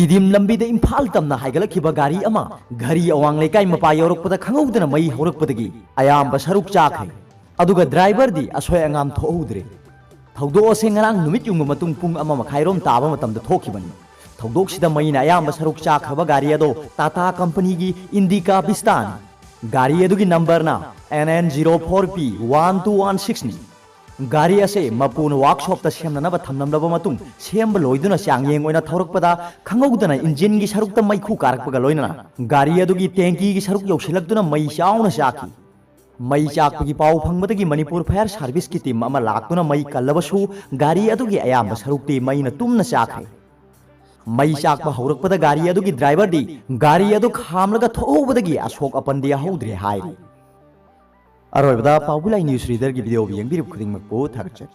ꯇꯤꯗꯤꯝ ꯂꯝꯕꯤꯗ ꯏꯝꯐꯥꯜ ꯇꯝꯅ ꯍꯥꯏꯒꯠꯂꯛꯈꯤꯕ ꯒꯥꯔꯤ ꯑꯃ ꯘꯔꯤ ꯑꯋꯥꯡ ꯂꯩꯀꯥꯏ ꯃꯄꯥ ꯌꯧꯔꯛꯄꯗ ꯈꯪꯍꯧꯗꯅ ꯃꯩ ꯍꯧꯔꯛꯄꯗꯒꯤ ꯑꯌꯥꯝꯕ ꯁꯔꯨꯛ ꯆꯥꯈ꯭ꯔꯦ ꯑꯗꯨꯒ ꯗ꯭ꯔꯥꯏꯚꯔꯗꯤ ꯑꯁꯣꯏ ꯑꯉꯥꯝ ꯊꯣꯛꯍꯧꯗ꯭ꯔꯦ ꯊꯧꯗꯣꯛ ꯑꯁꯤ ꯉꯔꯥꯡ ꯅꯨꯃꯤꯠ ꯌꯨꯡꯕ ꯃꯇꯨꯡ ꯄꯨꯡ 1:30 ꯇꯥꯕ ꯃꯇꯝꯗ ꯊꯣꯛꯈꯤꯕꯅꯤ ꯊꯧꯗꯣꯛꯁꯤꯗ ꯃꯩꯅ ꯑꯌꯥꯝꯕ ꯁꯔꯨꯛ ꯆꯥꯈ꯭ꯔꯕ ꯒꯥꯔꯤ ꯑꯗꯣ ꯇꯥꯇꯥ ꯀꯝꯄꯅꯤꯒꯤ ꯏꯟꯗꯤꯀꯥ ꯚꯤꯁꯇꯥꯅꯤ ꯒꯥꯔꯤ ꯑꯗꯨꯒꯤ ꯅꯝꯕꯔꯅ NN04P 1216 ꯅꯤ ꯒꯥꯔꯤ ꯑꯁꯦ ꯃꯄꯨꯅ ꯋꯥꯔꯛꯁꯣꯞꯇ ꯁꯦꯝꯅꯅꯕ ꯊꯝꯂꯝꯂꯕ ꯃꯇꯨꯡ ꯁꯦꯝꯕ ꯂꯣꯏꯗꯨꯅ ꯆꯥꯡꯌꯦꯡ ꯑꯣꯏꯅ ꯊꯧꯔꯛꯄꯗ ꯈꯪꯍꯧꯗꯅ ꯏꯟꯖꯤꯟꯒꯤ ꯁꯔꯨꯛꯇ ꯃꯩꯈꯨ ꯀꯥꯔꯛꯄꯒ ꯂꯣꯏꯅꯅ ꯒꯥꯔꯤ ꯑꯗꯨꯒꯤ ꯇꯦꯡꯀꯤꯒꯤ ꯁꯔꯨꯛ ꯌꯧꯁꯤꯜꯂꯛꯇꯨꯅ ꯃꯩ ꯆꯥꯎꯅ ꯆꯥꯛꯈꯤ ꯃꯩ ꯆꯥꯛꯄꯒꯤ ꯄꯥꯎ ꯐꯪꯕꯗꯒꯤ ꯃꯅꯤꯄꯨꯔ ꯐꯥꯌꯔ ꯁꯥꯔꯚꯤꯁꯀꯤ ꯇꯤꯝ ꯑꯃ ꯂꯥꯛꯇꯨꯅ ꯃꯩ ꯀꯜꯂꯕꯁꯨ ꯒꯥꯔꯤ ꯑꯗꯨꯒꯤ ꯑꯌꯥꯝꯕ ꯁꯔꯨꯛꯇꯤ ꯃꯩꯅ ꯇꯨꯝꯅ ꯆꯥꯈ꯭ꯔꯦ ꯃꯩ ꯆꯥꯛꯄ ꯍꯧꯔꯛꯄꯗ ꯒꯥꯔꯤ ꯑꯗꯨꯒꯤ ꯗ꯭ꯔꯥꯏꯚꯔꯗꯤ ꯒꯥꯔꯤ ꯑꯗꯨ ꯈꯥꯝꯂꯒ ꯊꯣꯛꯍꯧꯕꯗꯒꯤ ꯑꯁꯣꯛ ꯑꯄꯟꯗꯤ ꯌꯥꯍꯧꯗ꯭ꯔꯦ ꯍꯥꯏꯔꯤ ꯑꯔꯣꯏꯕꯗ ꯄꯥꯎꯕꯨꯂꯥꯏ ꯅ꯭ꯌꯨꯁ ꯔꯤꯗꯔꯒꯤ ꯚꯤꯗꯤꯑꯣ ꯌꯦꯡꯕꯤꯔꯤꯕ ꯈꯨꯗꯤꯡꯃꯛꯄꯨ ꯊꯥꯒꯠꯆꯔꯤ